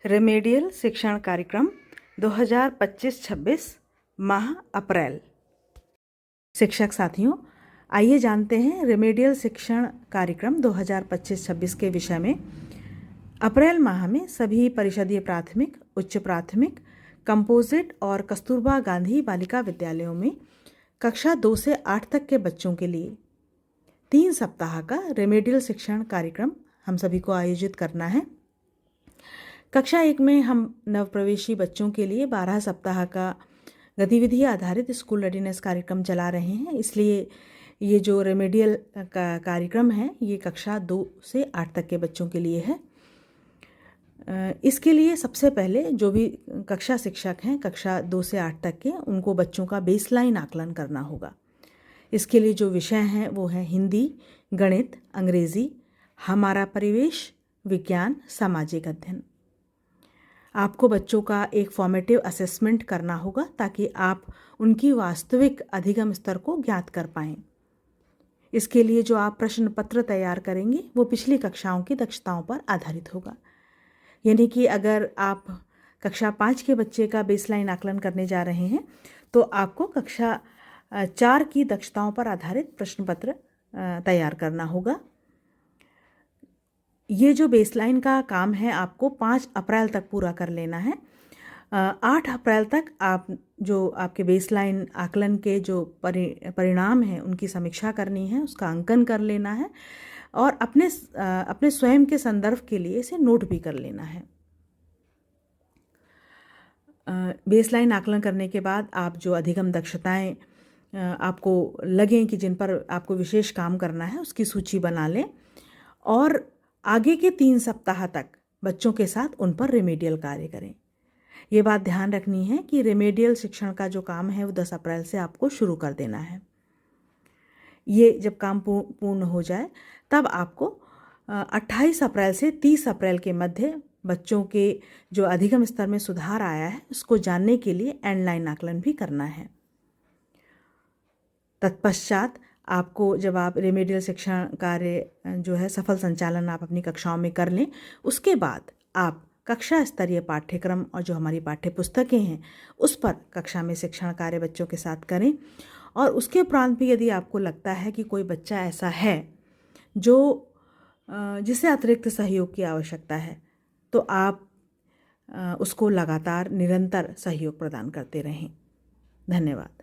Remedial शिक्षण कार्यक्रम 2025-26 माह अप्रैल। शिक्षक साथियों, आइए जानते हैं रेमेडियल शिक्षण कार्यक्रम 2025-26 के विषय में। अप्रैल माह में सभी परिषदीय प्राथमिक, उच्च प्राथमिक, कंपोजिट और कस्तूरबा गांधी बालिका विद्यालयों में कक्षा 2 से 8 तक के बच्चों के लिए 3 सप्ताह का रेमेडियल शिक्षण कार्यक्रम हम सभी को आयोजित करना है। कक्षा 1 में हम नवप्रवेशी बच्चों के लिए 12 सप्ताह का गतिविधि आधारित स्कूल रेडीनेस कार्यक्रम चला रहे हैं। इसलिए ये जो रेमेडियल का कार्यक्रम है ये कक्षा 2 से 8 तक के बच्चों के लिए है। इसके लिए सबसे पहले जो भी कक्षा शिक्षक हैं कक्षा 2 से 8 तक के, उनको बच्चों का बेसलाइन आकलन करना होगा। इसके लिए जो विषय हैं वो हैं हिंदी, गणित, अंग्रेजी, हमारा परिवेश, विज्ञान, सामाजिक अध्ययन। आपको बच्चों का एक फॉर्मेटिव असेसमेंट करना होगा ताकि आप उनकी वास्तविक अधिगम स्तर को ज्ञात कर पाएँ। इसके लिए जो आप प्रश्न पत्र तैयार करेंगे वो पिछली कक्षाओं की दक्षताओं पर आधारित होगा। यानी कि अगर आप कक्षा 5 के बच्चे का बेसलाइन आकलन करने जा रहे हैं तो आपको कक्षा 4 की दक्षताओं पर आधारित प्रश्न पत्र तैयार करना होगा। ये जो बेसलाइन का काम है आपको 5 अप्रैल तक पूरा कर लेना है। 8 अप्रैल तक आप जो आपके बेसलाइन आकलन के जो परिणाम हैं उनकी समीक्षा करनी है, उसका अंकन कर लेना है और अपने स्वयं के संदर्भ के लिए इसे नोट भी कर लेना है। बेसलाइन आकलन करने के बाद आप जो अधिगम दक्षताएं आपको लगें कि जिन पर आपको विशेष काम करना है उसकी सूची बना लें और आगे के 3 सप्ताह तक बच्चों के साथ उन पर रेमेडियल कार्य करें। ये बात ध्यान रखनी है कि रेमेडियल शिक्षण का जो काम है वो 10 अप्रैल से आपको शुरू कर देना है। ये जब काम पूर्ण हो जाए तब आपको 28 अप्रैल से 30 अप्रैल के मध्य बच्चों के जो अधिगम स्तर में सुधार आया है उसको जानने के लिए एंडलाइन आकलन भी करना है। तत्पश्चात आपको जब आप रेमेडियल शिक्षण कार्य जो है सफल संचालन आप अपनी कक्षाओं में कर लें, उसके बाद आप कक्षा स्तरीय पाठ्यक्रम और जो हमारी पाठ्य पुस्तकें हैं उस पर कक्षा में शिक्षण कार्य बच्चों के साथ करें। और उसके उपरांत भी यदि आपको लगता है कि कोई बच्चा ऐसा है जो जिसे अतिरिक्त सहयोग की आवश्यकता है तो आप उसको लगातार निरंतर सहयोग प्रदान करते रहें। धन्यवाद।